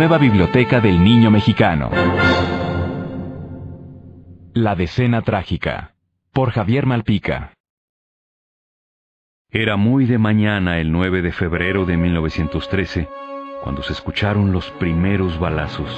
nueva biblioteca del niño mexicano. La decena trágica, por Javier Malpica. Era muy de mañana el 9 de febrero de 1913, cuando se escucharon los primeros balazos.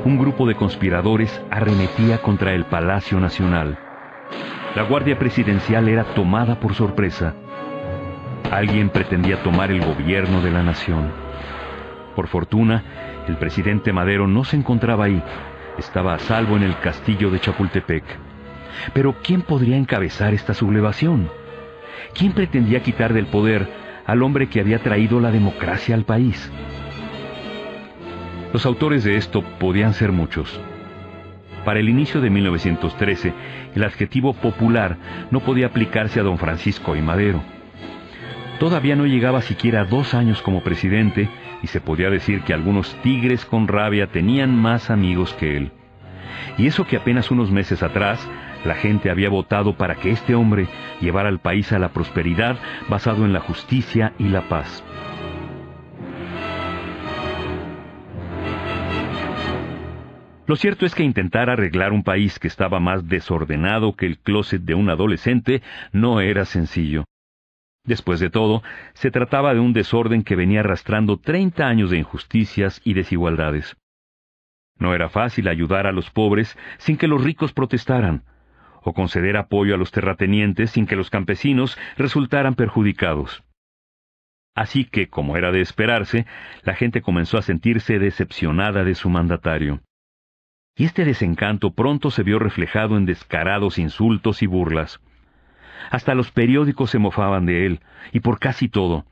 Un grupo de conspiradores arremetía contra el Palacio Nacional. La Guardia Presidencial era tomada por sorpresa. Alguien pretendía tomar el gobierno de la nación. Por fortuna, el presidente Madero no se encontraba ahí. Estaba a salvo en el castillo de Chapultepec. Pero ¿quién podría encabezar esta sublevación? ¿Quién pretendía quitar del poder al hombre que había traído la democracia al país? Los autores de esto podían ser muchos. Para el inicio de 1913, el adjetivo popular no podía aplicarse a don Francisco I. Madero. Todavía no llegaba siquiera 2 años como presidente y se podía decir que algunos tigres con rabia tenían más amigos que él. Y eso que apenas unos meses atrás, la gente había votado para que este hombre llevara al país a la prosperidad basado en la justicia y la paz. Lo cierto es que intentar arreglar un país que estaba más desordenado que el closet de un adolescente no era sencillo. Después de todo, se trataba de un desorden que venía arrastrando 30 años de injusticias y desigualdades. No era fácil ayudar a los pobres sin que los ricos protestaran, o conceder apoyo a los terratenientes sin que los campesinos resultaran perjudicados. Así que, como era de esperarse, la gente comenzó a sentirse decepcionada de su mandatario. Y este desencanto pronto se vio reflejado en descarados insultos y burlas. Hasta los periódicos se mofaban de él, y por casi todo,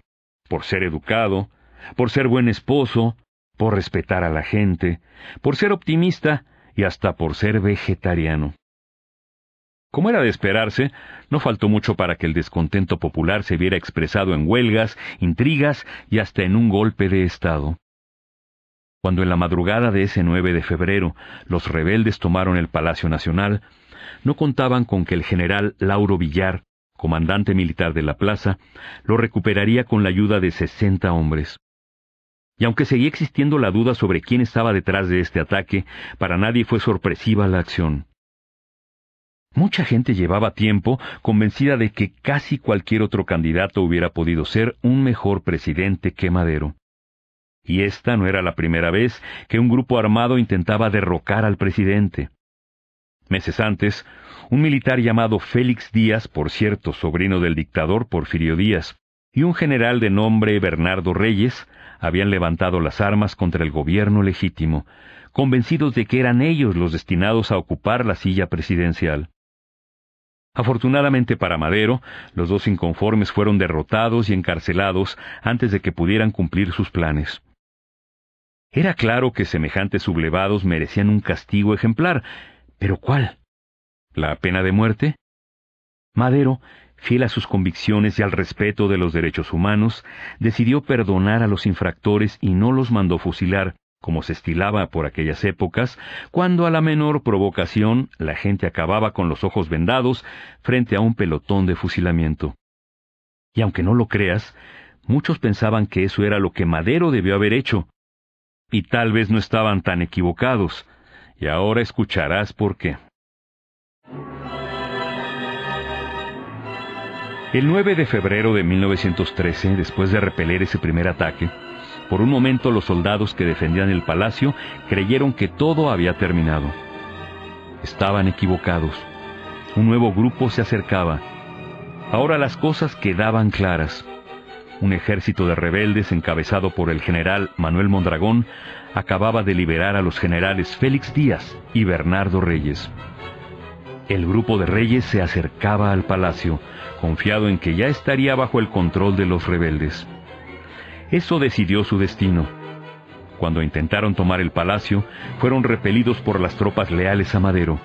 por ser educado, por ser buen esposo, por respetar a la gente, por ser optimista y hasta por ser vegetariano. Como era de esperarse, no faltó mucho para que el descontento popular se viera expresado en huelgas, intrigas y hasta en un golpe de Estado. Cuando en la madrugada de ese 9 de febrero los rebeldes tomaron el Palacio Nacional, no contaban con que el general Lauro Villar, comandante militar de la plaza, lo recuperaría con la ayuda de 60 hombres. Y aunque seguía existiendo la duda sobre quién estaba detrás de este ataque, para nadie fue sorpresiva la acción. Mucha gente llevaba tiempo convencida de que casi cualquier otro candidato hubiera podido ser un mejor presidente que Madero. Y esta no era la primera vez que un grupo armado intentaba derrocar al presidente. Meses antes, un militar llamado Félix Díaz, por cierto sobrino del dictador Porfirio Díaz, y un general de nombre Bernardo Reyes, habían levantado las armas contra el gobierno legítimo, convencidos de que eran ellos los destinados a ocupar la silla presidencial. Afortunadamente para Madero, los dos inconformes fueron derrotados y encarcelados antes de que pudieran cumplir sus planes. Era claro que semejantes sublevados merecían un castigo ejemplar, pero ¿cuál? ¿La pena de muerte? Madero, fiel a sus convicciones y al respeto de los derechos humanos, decidió perdonar a los infractores y no los mandó fusilar, como se estilaba por aquellas épocas, cuando a la menor provocación la gente acababa con los ojos vendados frente a un pelotón de fusilamiento. Y aunque no lo creas, muchos pensaban que eso era lo que Madero debió haber hecho. Y tal vez no estaban tan equivocados, y ahora escucharás por qué. El 9 de febrero de 1913, después de repeler ese primer ataque, por un momento los soldados que defendían el palacio creyeron que todo había terminado. Estaban equivocados. Un nuevo grupo se acercaba. Ahora las cosas quedaban claras. Un ejército de rebeldes encabezado por el general Manuel Mondragón acababa de liberar a los generales Félix Díaz y Bernardo Reyes. El grupo de Reyes se acercaba al palacio, confiado en que ya estaría bajo el control de los rebeldes. Eso decidió su destino. Cuando intentaron tomar el palacio, fueron repelidos por las tropas leales a Madero.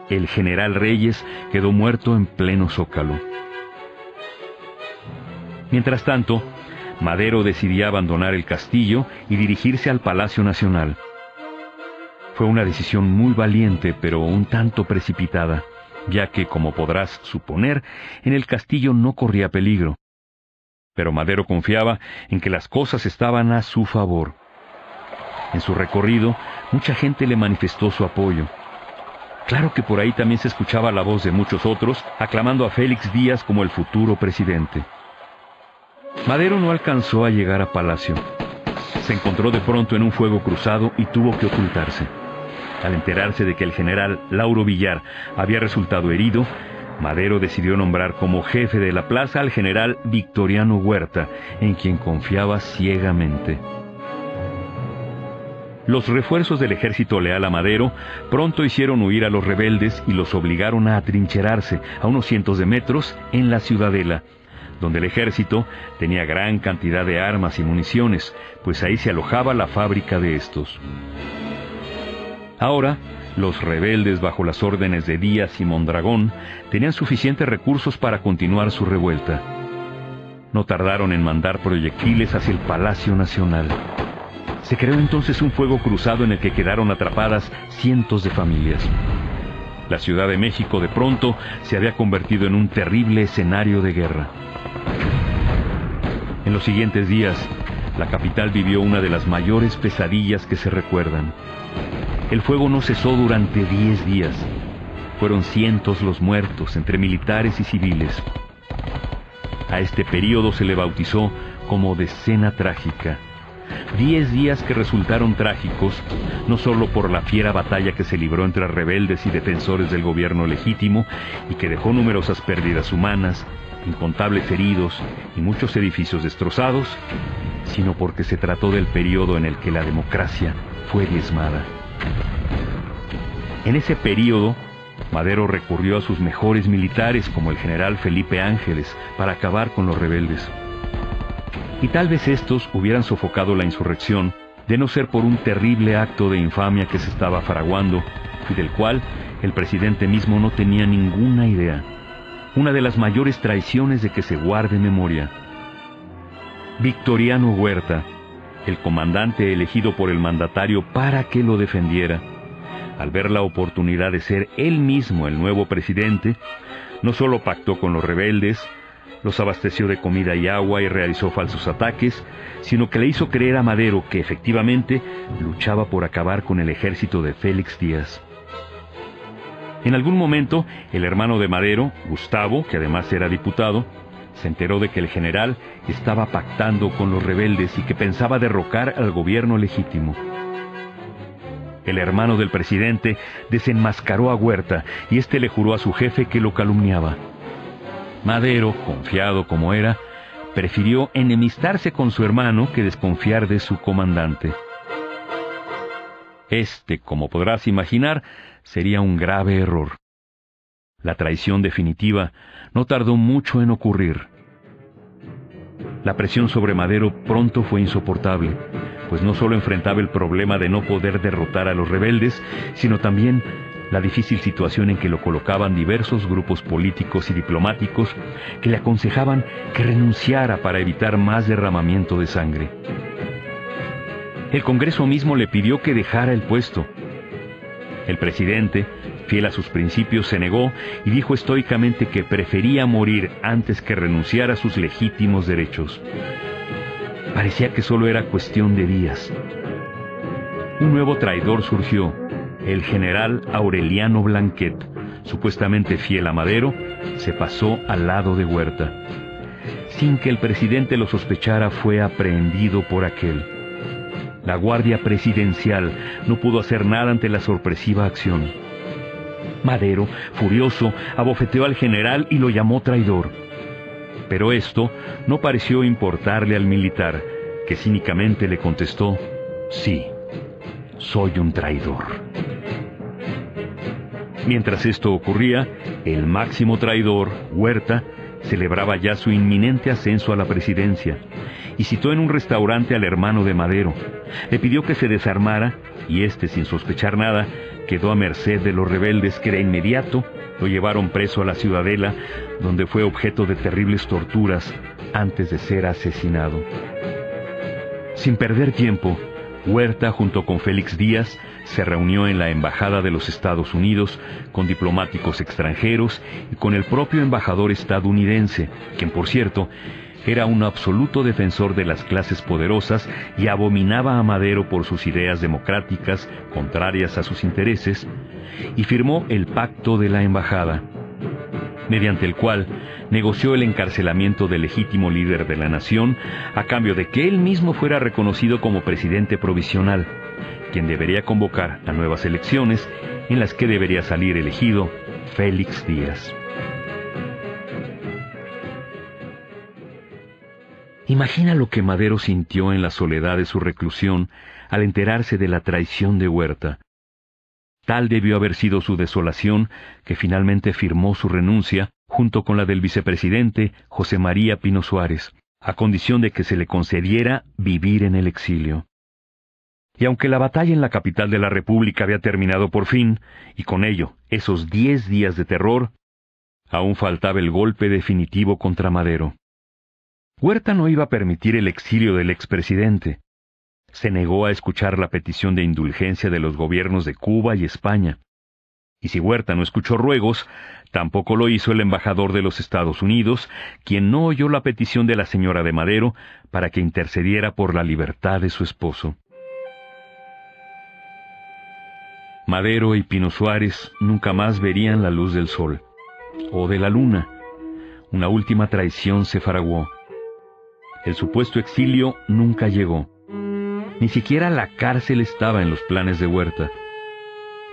El general Reyes quedó muerto en pleno Zócalo. Mientras tanto, Madero decidía abandonar el castillo y dirigirse al Palacio Nacional. Fue una decisión muy valiente, pero un tanto precipitada, ya que, como podrás suponer, en el castillo no corría peligro. Pero Madero confiaba en que las cosas estaban a su favor. En su recorrido, mucha gente le manifestó su apoyo. Claro que por ahí también se escuchaba la voz de muchos otros, aclamando a Félix Díaz como el futuro presidente. Madero no alcanzó a llegar a Palacio. Se encontró de pronto en un fuego cruzado y tuvo que ocultarse. Al enterarse de que el general Lauro Villar había resultado herido, Madero decidió nombrar como jefe de la plaza al general Victoriano Huerta, en quien confiaba ciegamente. Los refuerzos del ejército leal a Madero pronto hicieron huir a los rebeldes y los obligaron a atrincherarse a unos cientos de metros en la Ciudadela, donde el ejército tenía gran cantidad de armas y municiones, pues ahí se alojaba la fábrica de estos. Ahora, los rebeldes, bajo las órdenes de Díaz y Mondragón, tenían suficientes recursos para continuar su revuelta. No tardaron en mandar proyectiles hacia el Palacio Nacional. Se creó entonces un fuego cruzado en el que quedaron atrapadas cientos de familias. La Ciudad de México de pronto se había convertido en un terrible escenario de guerra. En los siguientes días, la capital vivió una de las mayores pesadillas que se recuerdan. El fuego no cesó durante 10 días. Fueron cientos los muertos, entre militares y civiles. A este período se le bautizó como Decena Trágica. 10 días que resultaron trágicos, no solo por la fiera batalla que se libró entre rebeldes y defensores del gobierno legítimo y que dejó numerosas pérdidas humanas, incontables heridos y muchos edificios destrozados, sino porque se trató del período en el que la democracia fue diezmada. En ese período, Madero recurrió a sus mejores militares como el general Felipe Ángeles para acabar con los rebeldes. Y tal vez estos hubieran sofocado la insurrección, de no ser por un terrible acto de infamia que se estaba fraguando y del cual el presidente mismo no tenía ninguna idea. Una de las mayores traiciones de que se guarde memoria. Victoriano Huerta, el comandante elegido por el mandatario para que lo defendiera, al ver la oportunidad de ser él mismo el nuevo presidente, no solo pactó con los rebeldes, los abasteció de comida y agua y realizó falsos ataques, sino que le hizo creer a Madero que efectivamente luchaba por acabar con el ejército de Félix Díaz. En algún momento, el hermano de Madero, Gustavo, que además era diputado, se enteró de que el general estaba pactando con los rebeldes y que pensaba derrocar al gobierno legítimo. El hermano del presidente desenmascaró a Huerta y éste le juró a su jefe que lo calumniaba. Madero, confiado como era, prefirió enemistarse con su hermano que desconfiar de su comandante. Este, como podrás imaginar, sería un grave error. La traición definitiva no tardó mucho en ocurrir. La presión sobre Madero pronto fue insoportable, pues no solo enfrentaba el problema de no poder derrotar a los rebeldes, sino también la difícil situación en que lo colocaban diversos grupos políticos y diplomáticos que le aconsejaban que renunciara para evitar más derramamiento de sangre. El Congreso mismo le pidió que dejara el puesto. El presidente, fiel a sus principios, se negó y dijo estoicamente que prefería morir antes que renunciar a sus legítimos derechos. Parecía que solo era cuestión de días. Un nuevo traidor surgió, el general Aureliano Blanquet, supuestamente fiel a Madero, se pasó al lado de Huerta. Sin que el presidente lo sospechara, fue aprehendido por aquel. La Guardia Presidencial no pudo hacer nada ante la sorpresiva acción. Madero, furioso, abofeteó al general y lo llamó traidor. Pero esto no pareció importarle al militar, que cínicamente le contestó: sí, soy un traidor. Mientras esto ocurría, el máximo traidor, Huerta, celebraba ya su inminente ascenso a la presidencia y citó en un restaurante al hermano de Madero. Le pidió que se desarmara y éste, sin sospechar nada, quedó a merced de los rebeldes que de inmediato lo llevaron preso a la Ciudadela, donde fue objeto de terribles torturas antes de ser asesinado. Sin perder tiempo, Huerta, junto con Félix Díaz, se reunió en la Embajada de los Estados Unidos con diplomáticos extranjeros y con el propio embajador estadounidense, quien, por cierto, Era un absoluto defensor de las clases poderosas y abominaba a Madero por sus ideas democráticas contrarias a sus intereses, y firmó el Pacto de la Embajada, mediante el cual negoció el encarcelamiento del legítimo líder de la nación a cambio de que él mismo fuera reconocido como presidente provisional, quien debería convocar a nuevas elecciones en las que debería salir elegido Félix Díaz. Imagina lo que Madero sintió en la soledad de su reclusión al enterarse de la traición de Huerta. Tal debió haber sido su desolación que finalmente firmó su renuncia junto con la del vicepresidente José María Pino Suárez, a condición de que se le concediera vivir en el exilio. Y aunque la batalla en la capital de la República había terminado por fin, y con ello esos 10 días de terror, aún faltaba el golpe definitivo contra Madero. Huerta no iba a permitir el exilio del expresidente. Se negó a escuchar la petición de indulgencia de los gobiernos de Cuba y España. Y si Huerta no escuchó ruegos, tampoco lo hizo el embajador de los Estados Unidos, quien no oyó la petición de la señora de Madero para que intercediera por la libertad de su esposo. Madero y Pino Suárez nunca más verían la luz del sol, o de la luna. Una última traición se fraguó. El supuesto exilio nunca llegó. Ni siquiera la cárcel estaba en los planes de Huerta.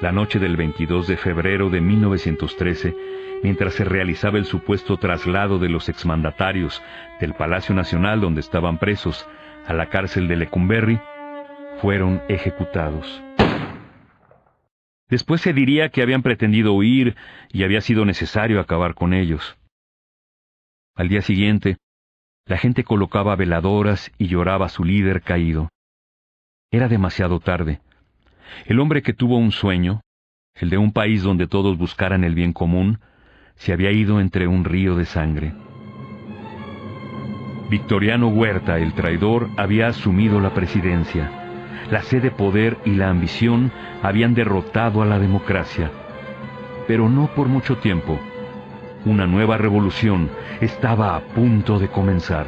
La noche del 22 de febrero de 1913, mientras se realizaba el supuesto traslado de los exmandatarios del Palacio Nacional donde estaban presos a la cárcel de Lecumberri, fueron ejecutados. Después se diría que habían pretendido huir y había sido necesario acabar con ellos. Al día siguiente, la gente colocaba veladoras y lloraba a su líder caído. Era demasiado tarde. El hombre que tuvo un sueño, el de un país donde todos buscaran el bien común, se había ido entre un río de sangre. Victoriano Huerta, el traidor, había asumido la presidencia. La sed de poder y la ambición habían derrotado a la democracia. Pero no por mucho tiempo. Una nueva revolución estaba a punto de comenzar.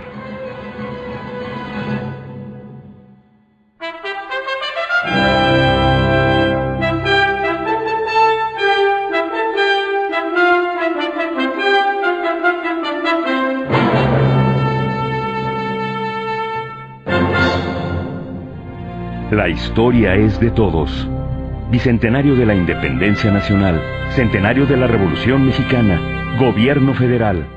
La historia es de todos. Bicentenario de la Independencia Nacional, Centenario de la Revolución Mexicana, Gobierno Federal.